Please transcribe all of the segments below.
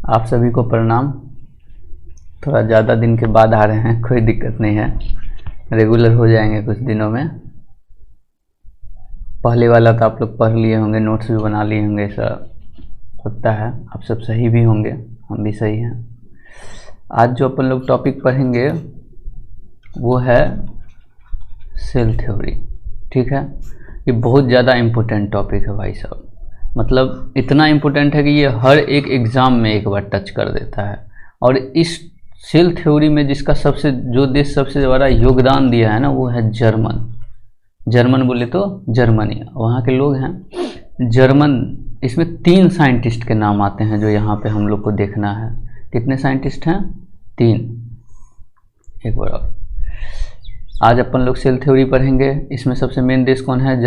आप सभी को प्रणाम। थोड़ा ज़्यादा दिन के बाद आ रहे हैं, कोई दिक्कत नहीं है, रेगुलर हो जाएंगे कुछ दिनों में। पहले वाला तो आप लोग पढ़ लिए होंगे, नोट्स भी बना लिए होंगे, ऐसा होता है। आप सब सही भी होंगे, हम भी सही हैं। आज जो अपन लोग टॉपिक पढ़ेंगे वो है सेल थ्योरी। ठीक है, ये बहुत ज़्यादा इम्पोर्टेंट टॉपिक है भाई साहब। मतलब इतना इम्पोर्टेंट है कि ये हर एक एग्ज़ाम में एक बार टच कर देता है। और इस सेल थ्योरी में जिसका जो देश सबसे बड़ा योगदान दिया है ना, वो है जर्मन बोले तो जर्मनी, वहाँ के लोग हैं जर्मन। इसमें 3 साइंटिस्ट के नाम आते हैं जो यहाँ पे हम लोग को देखना है। कितने साइंटिस्ट हैं? 3। एक बार और आज अपन लोग सेल थ्योरी पढ़ेंगे। इसमें सबसे मेन देश कौन है?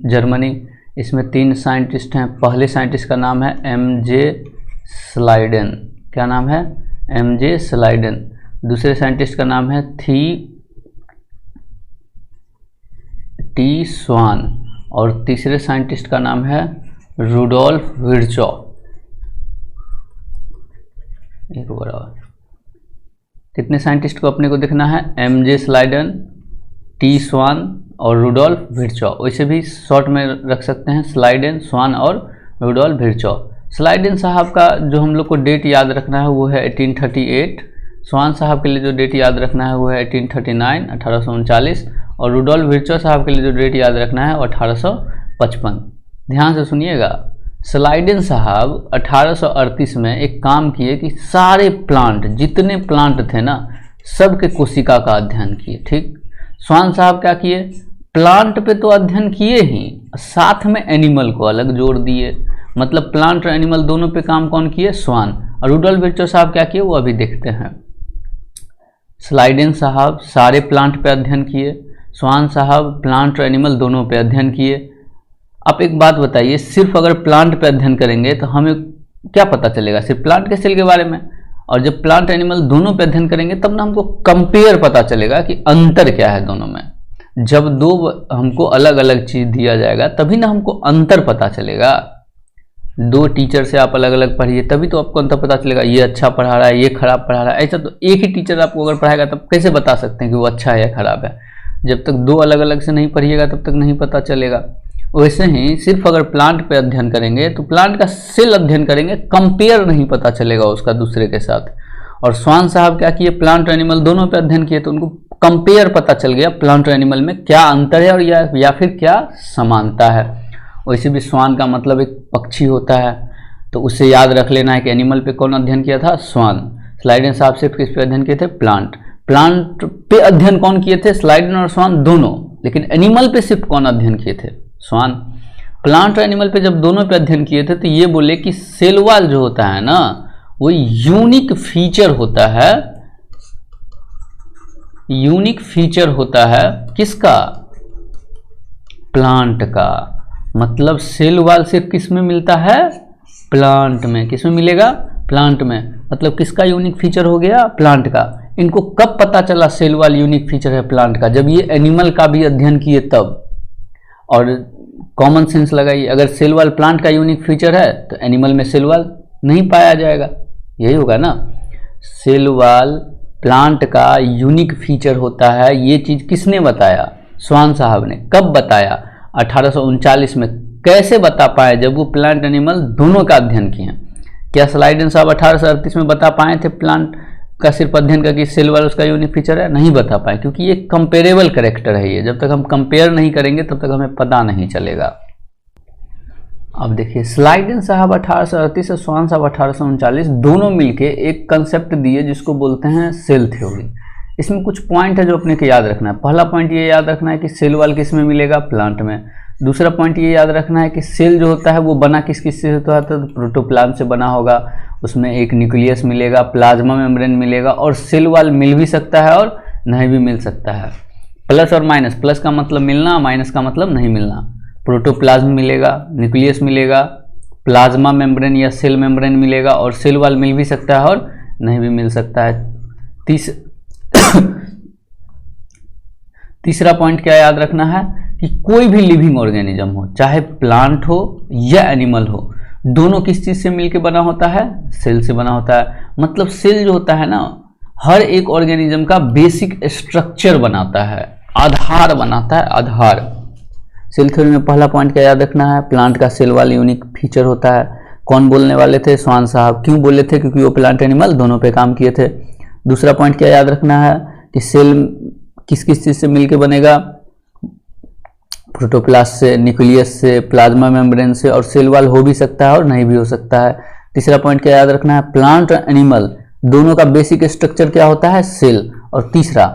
जर्मनी। इसमें 3 साइंटिस्ट हैं। पहले साइंटिस्ट का नाम है एम.जे. स्लाइडेन। क्या नाम है? एम.जे. स्लाइडेन। दूसरे साइंटिस्ट का नाम है टी स्वान। और तीसरे साइंटिस्ट का नाम है रुडोल्फ विर्चॉव। एक बार और कितने साइंटिस्ट को अपने को देखना है? एम.जे. स्लाइडेन, टी स्वान और रुडोल्फ विर्चॉव। वैसे भी शॉर्ट में रख सकते हैं स्लाइडेन, स्वान और रुडोल्फ विर्चॉव। स्लाइडेन साहब का जो हम लोग को डेट याद रखना है वो है 1838। स्वान साहब के लिए जो डेट याद रखना है वो है 1839, 1839। और रुडोल्फ विर्चॉव साहब के लिए जो डेट याद रखना है वो 1855। ध्यान से सुनिएगा। स्लाइडेन साहब 1838 में एक काम किए कि सारे प्लांट, जितने प्लांट थे ना, सबके कोशिका का अध्ययन किए। ठीक। स्वान साहब क्या किए? प्लांट पे तो अध्ययन किए ही, साथ में एनिमल को अलग जोड़ दिए। मतलब प्लांट और एनिमल दोनों पे काम कौन किए? स्वान। और रुडोल्फ विर्चॉव साहब क्या किए वो अभी देखते हैं। स्लाइडेन साहब सारे प्लांट पे अध्ययन किए, स्वान साहब प्लांट और एनिमल दोनों पे अध्ययन किए। आप एक बात बताइए, सिर्फ अगर प्लांट पे अध्ययन करेंगे तो हमें क्या पता चलेगा? सिर्फ प्लांट के सेल के बारे में। और जब प्लांट एनिमल दोनों पे अध्ययन करेंगे तब ना हमको कंपेयर पता चलेगा कि अंतर क्या है दोनों में। जब हमको अलग अलग चीज़ दिया जाएगा तभी ना हमको अंतर पता चलेगा। 2 टीचर से आप अलग अलग पढ़िए तभी तो आपको अंतर पता चलेगा। ये अच्छा पढ़ा रहा है, ये खराब पढ़ा रहा है। ऐसा तो एक ही टीचर आपको अगर पढ़ाएगा तब कैसे बता सकते हैं कि वो अच्छा है या खराब है? जब तक 2 अलग अलग से नहीं पढ़िएगा तब तक नहीं पता चलेगा। वैसे ही सिर्फ अगर प्लांट पे अध्ययन करेंगे तो प्लांट का सेल अध्ययन करेंगे, कंपेयर नहीं पता चलेगा उसका दूसरे के साथ। और स्वान साहब क्या किए? प्लांट और एनिमल दोनों पे अध्ययन किए तो उनको कंपेयर पता चल गया प्लांट और एनिमल में क्या अंतर है और या फिर क्या समानता है। वैसे भी स्वान का मतलब एक पक्षी होता है, तो उससे याद रख लेना है कि एनिमल पे कौन अध्ययन किया था? स्वान। स्लाइडेन साहब सिर्फ किस पे अध्ययन किए थे? प्लांट पे अध्ययन कौन किए थे? स्लाइडेन और स्वान दोनों। लेकिन एनिमल पे सिर्फ कौन अध्ययन किए थे? स्वान। प्लांट और एनिमल पे जब दोनों पे अध्ययन किए थे तो ये बोले कि सेल वॉल जो होता है ना, वो यूनिक फीचर होता है। यूनिक फीचर होता है किसका? प्लांट का। मतलब सेल वॉल सिर्फ किस में मिलता है? प्लांट में। किस में मिलेगा? प्लांट में। मतलब किसका यूनिक फीचर हो गया? प्लांट का। इनको कब पता चला सेल वॉल यूनिक फीचर है प्लांट का? जब ये एनिमल का भी अध्ययन किए तब। और कॉमन सेंस लगाइए, अगर सेल वॉल प्लांट का यूनिक फीचर है तो एनिमल में सेल वॉल नहीं पाया जाएगा। यही होगा ना। सेल वॉल प्लांट का यूनिक फीचर होता है। ये चीज़ किसने बताया? स्वान साहब ने। कब बताया? 1839 में। कैसे बता पाए? जब वो प्लांट एनिमल दोनों का अध्ययन किए। क्या स्लाइडेन साहब 1838 में बता पाए थे प्लांट का सिर्फ अध्ययन करके सेल वॉल उसका यूनिक फीचर है? नहीं बता पाए, क्योंकि ये कंपेरेबल कैरेक्टर है। ये जब तक हम कंपेयर नहीं करेंगे तब तक हमें पता नहीं चलेगा। अब देखिए, स्लाइडेन साहब 1838 और स्वान साहब 1839 दोनों मिलके एक कंसेप्ट दिए जिसको बोलते हैं सेल थ्योरी। इसमें कुछ पॉइंट है जो अपने को याद रखना है। पहला पॉइंट ये याद रखना है कि सेल वॉल किस में मिलेगा? प्लांट में। दूसरा पॉइंट ये याद रखना है कि सेल जो होता है वो बना किस से होता है? तो प्रोटोप्लाज्म से बना होगा। उसमें एक न्यूक्लियस मिलेगा, प्लाज्मा मेम्ब्रेन मिलेगा, और सेल वॉल मिल भी सकता है और नहीं भी मिल सकता है। प्लस और माइनस, प्लस का मतलब मिलना, माइनस का मतलब नहीं मिलना। प्रोटोप्लाज्म मिलेगा, न्यूक्लियस मिलेगा, प्लाज्मा मेम्ब्रेन या सेल मेम्ब्रेन मिलेगा, और सेल वॉल मिल भी सकता है और नहीं भी मिल सकता है। तीसरा पॉइंट क्या याद रखना है कि कोई भी लिविंग ऑर्गेनिज्म हो, चाहे प्लांट हो या एनिमल हो, दोनों किस चीज से मिलकर बना होता है? सेल से बना होता है। मतलब सेल जो होता है ना, हर एक ऑर्गेनिज्म का बेसिक स्ट्रक्चर बनाता है, आधार बनाता है, आधार। सेल थ्योरी में पहला पॉइंट क्या याद रखना है? प्लांट का सेल वाला यूनिक फीचर होता है। कौन बोलने वाले थे? स्वान साहब। क्यों बोले थे? क्योंकि वो प्लांट एनिमल दोनों पे काम किए थे। दूसरा पॉइंट क्या याद रखना है कि सेल किस किस चीज से मिलकर बनेगा? प्रोटोप्लास्ट से, न्यूक्लियस से, प्लाज्मा मेम्ब्रेन से, और सेल वॉल हो भी सकता है और नहीं भी हो सकता है। तीसरा पॉइंट क्या याद रखना है? प्लांट और एनिमल दोनों का बेसिक स्ट्रक्चर क्या होता है? सेल। और तीसरा,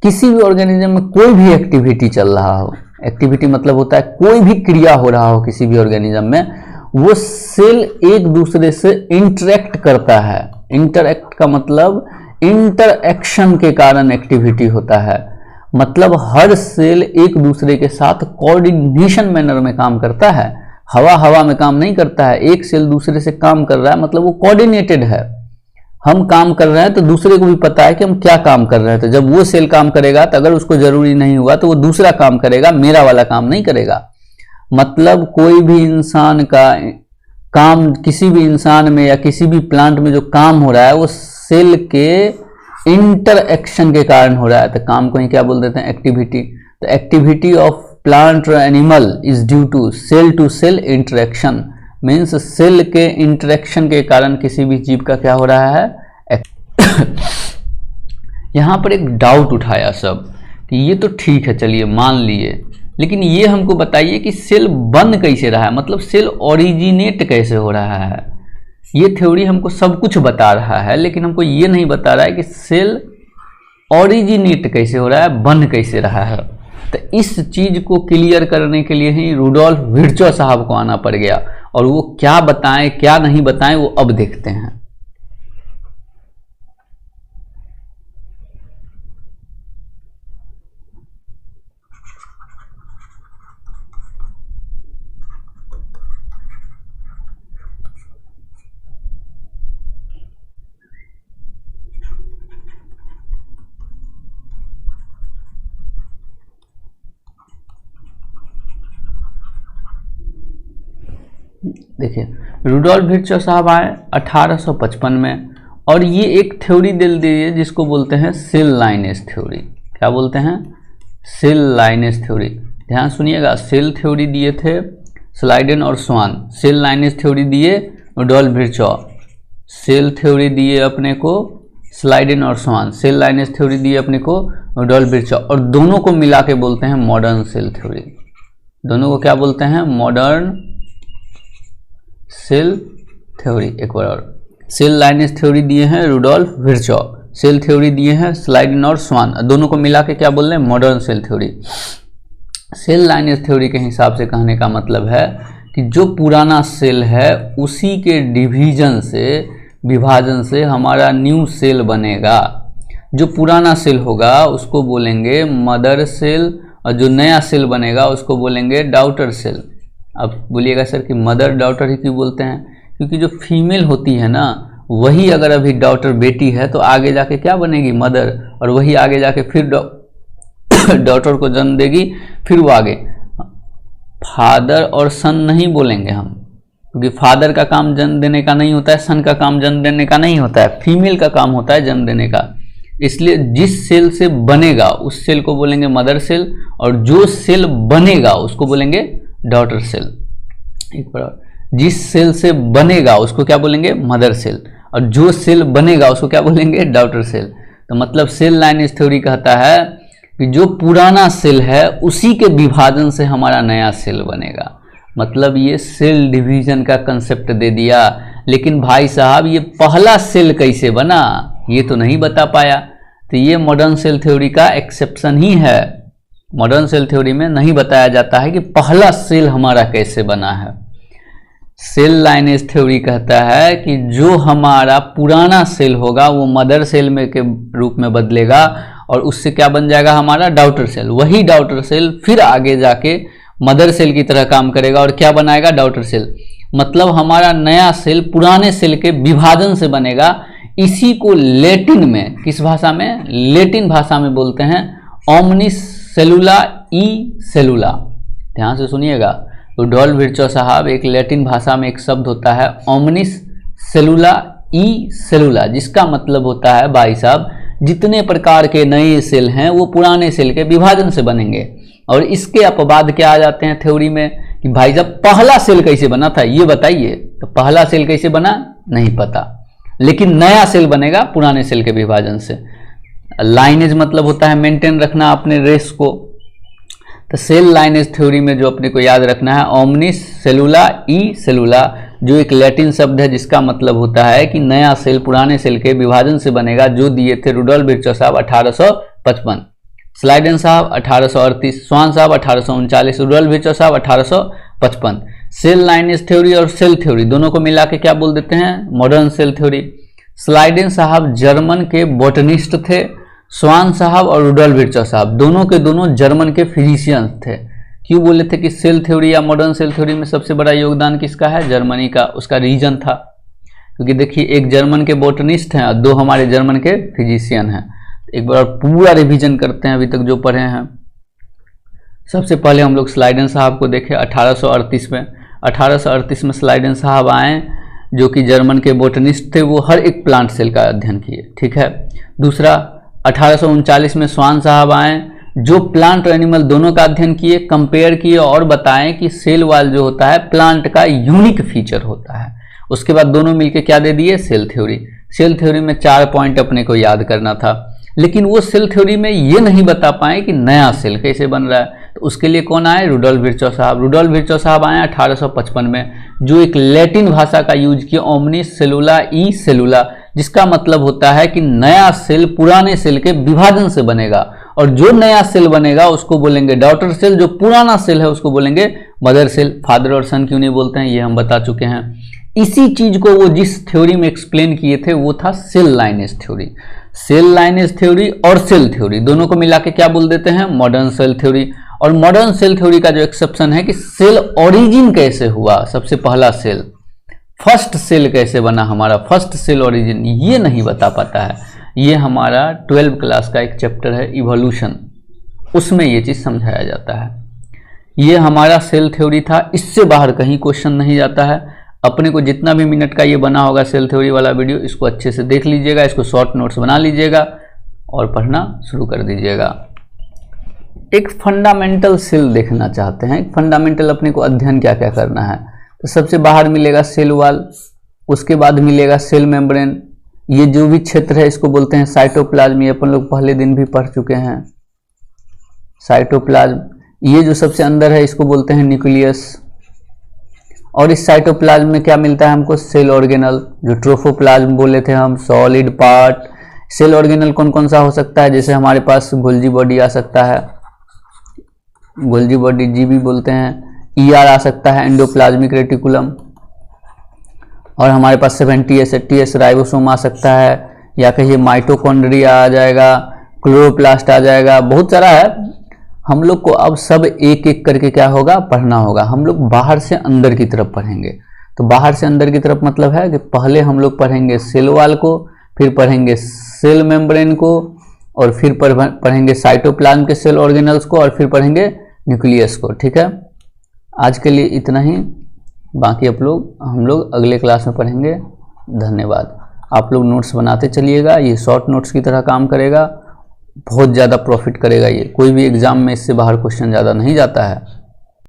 किसी भी ऑर्गेनिज्म में कोई भी एक्टिविटी चल रहा हो, एक्टिविटी मतलब होता है कोई भी क्रिया हो रहा हो किसी भी ऑर्गेनिज्म में, वो सेल एक दूसरे से इंटरेक्ट करता है। इंटरेक्ट का मतलब इंटरएक्शन के कारण एक्टिविटी होता है। मतलब हर सेल एक दूसरे के साथ कोऑर्डिनेशन मैनर में काम करता है। हवा हवा में काम नहीं करता है। एक सेल दूसरे से काम कर रहा है मतलब वो कोऑर्डिनेटेड है। हम काम कर रहे हैं तो दूसरे को भी पता है कि हम क्या काम कर रहे हैं। तो जब वो सेल काम करेगा तो अगर उसको जरूरी नहीं हुआ तो वो दूसरा काम करेगा, मेरा वाला काम नहीं करेगा। मतलब कोई भी इंसान का काम, किसी भी इंसान में या किसी भी प्लांट में जो काम हो रहा है वो सेल के इंटरएक्शन के कारण हो रहा है। तो काम को ही क्या बोल देते हैं? एक्टिविटी। तो एक्टिविटी ऑफ प्लांट और animal is due to cell interaction. Means cell के इंटरेक्शन के कारण किसी भी जीव का क्या हो रहा है? यहां पर एक डाउट उठाया सब कि ये तो ठीक है, चलिए मान लिए, लेकिन ये हमको बताइए कि सेल बन कैसे रहा है? मतलब सेल ओरिजिनेट कैसे हो रहा है? ये थ्योरी हमको सब कुछ बता रहा है, लेकिन हमको ये नहीं बता रहा है कि सेल ओरिजिनेट कैसे हो रहा है, बन कैसे रहा है। तो इस चीज को क्लियर करने के लिए ही रुडोल्फ विर्चो साहब को आना पड़ गया, और वो क्या बताएं क्या नहीं बताएं वो अब देखते हैं। देखिए, रुडोल्फ विर्चो साहब आए 1855 में, और ये एक थ्योरी दे दी जिसको बोलते हैं सेल लाइनेज थ्योरी। क्या बोलते हैं? Cell lineage theory. ध्यान सुनिएगा, सेल थ्योरी दिए थे स्लाइडेन और स्वान, सेल लाइनेज थ्योरी दिए रुडोल्फ विर्चो, सेल थ्योरी दिए अपने को स्लाइडेन और स्वान, सेल लाइनेज थ्योरी दिए अपने को रुडोल्फ विर्चो, और दोनों को मिला के बोलते हैं मॉडर्न सेल थ्योरी। दोनों को क्या बोलते हैं? Modern cell theory. एक बार और, सेल लाइनेज थ्योरी दिए हैं रुडोल्फ विर्चो, सेल थ्योरी दिए हैं स्लाइडेन और स्वान, दोनों को मिला के क्या बोल रहे हैं? Modern cell theory. Cell lineage theory के हिसाब से कहने का मतलब है कि जो पुराना सेल है उसी के डिवीजन से, विभाजन से हमारा न्यू सेल बनेगा। जो पुराना सेल होगा उसको बोलेंगे मदर सेल, और जो नया सेल बनेगा उसको बोलेंगे डॉटर सेल। अब बोलिएगा सर कि मदर डॉटर ही क्यों बोलते हैं? क्योंकि जो फीमेल होती है ना, वही अगर अभी डॉटर बेटी है तो आगे जाके क्या बनेगी? मदर, और वही आगे जाके फिर डॉटर को जन्म देगी, फिर वो आगे। फादर और सन नहीं बोलेंगे हम, क्योंकि फादर का काम जन्म देने का नहीं होता है, सन का काम जन्म देने का नहीं होता है, फीमेल का काम होता है जन्म देने का। इसलिए जिस सेल से बनेगा उस सेल को बोलेंगे मदर सेल, और जो सेल बनेगा उसको बोलेंगे डॉटर सेल। एक बार, जिस सेल से बनेगा उसको क्या बोलेंगे? मदर सेल, और जो सेल बनेगा उसको क्या बोलेंगे? Daughter cell. तो मतलब सेल लाइनेज थ्योरी कहता है कि जो पुराना सेल है उसी के विभाजन से हमारा नया सेल बनेगा। मतलब ये सेल डिवीजन का कंसेप्ट दे दिया, लेकिन भाई साहब ये पहला सेल कैसे बना ये तो नहीं बता पाया। तो ये मॉडर्न सेल थ्योरी का एक्सेप्शन ही है। मॉडर्न सेल थ्योरी में नहीं बताया जाता है कि पहला सेल हमारा कैसे बना है। सेल लाइनेज थ्योरी कहता है कि जो हमारा पुराना सेल होगा वो मदर सेल में के रूप में बदलेगा, और उससे क्या बन जाएगा? हमारा डॉटर सेल। वही डॉटर सेल फिर आगे जाके मदर सेल की तरह काम करेगा और क्या बनाएगा? Daughter cell. मतलब हमारा नया सेल पुराने सेल के विभाजन से बनेगा। इसी को लैटिन में, किस भाषा में? लैटिन भाषा में बोलते हैं ओमनिस सेलुला ई सेलुला। ध्यान से सुनिएगा, रुडोल्फ विर्चो साहब, एक लैटिन भाषा में एक शब्द होता है ओमनिस सेलुला ई सेलुला, जिसका मतलब होता है भाई साहब जितने प्रकार के नए सेल हैं वो पुराने सेल के विभाजन से बनेंगे। और इसके अपवाद क्या आ जाते हैं थ्योरी में कि भाई साहब पहला सेल कैसे बना था ये बताइए, तो पहला सेल कैसे बना नहीं पता, लेकिन नया सेल बनेगा पुराने सेल के विभाजन से। लाइनेज मतलब होता है मेंटेन रखना अपने रेस को, तो सेल लाइनेज थ्योरी में जो अपने को याद रखना है ओमनिस सेलुला ई सेलुला, जो एक लैटिन शब्द है जिसका मतलब होता है कि नया सेल पुराने सेल के विभाजन से बनेगा, जो दिए थे रुडोल्फ विर्चो साहब 1855, स्लाइडेन साहब 1838, स्वान साहब 1839, रुडोल्फ विर्चो साहब 1855। सेल लाइनेज थ्योरी और सेल थ्योरी दोनों को मिला के क्या बोल देते हैं मॉडर्न सेल थ्योरी। स्लाइडेन साहब जर्मन के बोटनिस्ट थे, स्वान साहब और रुडोल्फ विर्चो साहब दोनों के दोनों जर्मन के फिजिशियंस थे। क्यों बोले थे कि सेल थ्योरी या मॉडर्न सेल थ्योरी में सबसे बड़ा योगदान किसका है, जर्मनी का, उसका रीजन था। क्योंकि देखिए एक जर्मन के बोटनिस्ट हैं और दो हमारे जर्मन के फिजिशियन हैं। एक बार पूरा रिवीजन करते हैं अभी तक जो पढ़े हैं। सबसे पहले हम लोग स्लाइडेन साहब को देखें 1838 में। 1838 में स्लाइडेन साहब आए जो कि जर्मन के बोटनिस्ट थे, वो हर एक प्लांट सेल का अध्ययन किए, ठीक है। दूसरा 1839 में स्वान साहब आए जो प्लांट और एनिमल दोनों का अध्ययन किए, कंपेयर किए और बताएं कि सेल वॉल जो होता है प्लांट का यूनिक फीचर होता है। उसके बाद दोनों मिलकर क्या दे दिए सेल थ्योरी। सेल थ्योरी में 4 पॉइंट अपने को याद करना था, लेकिन वो सेल थ्योरी में ये नहीं बता पाए कि नया सेल कैसे बन रहा है। तो उसके लिए कौन आए, रुडोल्फ विर्चो साहब। रुडोल्फ विर्चो साहब आए 1855 में, जो एक लैटिन भाषा का यूज किया ओमनिस सेलुला ई सेलुला, जिसका मतलब होता है कि नया सेल पुराने सेल के विभाजन से बनेगा, और जो नया सेल बनेगा उसको बोलेंगे डॉटर सेल, जो पुराना सेल है उसको बोलेंगे मदर सेल। फादर और सन क्यों नहीं बोलते हैं ये हम बता चुके हैं। इसी चीज को वो जिस थ्योरी में एक्सप्लेन किए थे वो था cell lineage theory. Cell lineage theory और सेल थ्योरी दोनों को मिला के क्या बोल देते हैं मॉडर्न सेल थ्योरी। और मॉडर्न सेल थ्योरी का जो एक्सेप्शन है कि सेल ओरिजिन कैसे हुआ, सबसे पहला सेल, फर्स्ट सेल कैसे बना, हमारा फर्स्ट सेल ओरिजिन, ये नहीं बता पाता है। ये हमारा 12th क्लास का एक चैप्टर है इवोल्यूशन, उसमें ये चीज़ समझाया जाता है। ये हमारा सेल थ्योरी था, इससे बाहर कहीं क्वेश्चन नहीं जाता है। अपने को जितना भी मिनट का ये बना होगा सेल थ्योरी वाला वीडियो, इसको अच्छे से देख लीजिएगा, इसको शॉर्ट नोट्स बना लीजिएगा और पढ़ना शुरू कर दीजिएगा। एक फंडामेंटल सेल देखना चाहते हैं, एक फंडामेंटल अपने को अध्ययन क्या क्या करना है। तो सबसे बाहर मिलेगा सेल वॉल, उसके बाद मिलेगा सेल मेम्ब्रेन। ये जो भी क्षेत्र है इसको बोलते हैं साइटोप्लाज्म, ये अपन लोग पहले दिन भी पढ़ चुके हैं साइटोप्लाज्म। ये जो सबसे अंदर है इसको बोलते हैं न्यूक्लियस। और इस साइटोप्लाज्म में क्या मिलता है हमको, सेल ऑर्गेनल, जो ट्रोफोप्लाज्म बोले थे हम, सॉलिड पार्ट। सेल ऑर्गेनल कौन कौन सा हो सकता है, जैसे हमारे पास गोल्जी बॉडी आ सकता है, गोल्जी बॉडी जीबी बोलते हैं, ईआर आ सकता है, एंडोप्लाज्मिक रेटिकुलम, और हमारे पास 70S 80S राइबोसोम आ सकता है, या कहिए माइटोकॉन्ड्रिया आ जाएगा, क्लोरोप्लास्ट आ जाएगा, बहुत सारा है। हम लोग को अब सब एक एक करके क्या होगा पढ़ना होगा। हम लोग बाहर से अंदर की तरफ पढ़ेंगे। तो बाहर से अंदर की तरफ मतलब है कि पहले हम लोग पढ़ेंगे सेल वॉल को, फिर पढ़ेंगे सेल मेम्ब्रेन को, और फिर पढ़ेंगे साइटोप्लाज्म के सेल ऑर्गेनल्स को, और फिर पढ़ेंगे न्यूक्लियस को। ठीक है, आज के लिए इतना ही, बाकी हम लोग अगले क्लास में पढ़ेंगे। धन्यवाद। आप लोग नोट्स बनाते चलिएगा, ये शॉर्ट नोट्स की तरह काम करेगा, बहुत ज़्यादा प्रॉफिट करेगा। ये कोई भी एग्जाम में इससे बाहर क्वेश्चन ज़्यादा नहीं जाता है।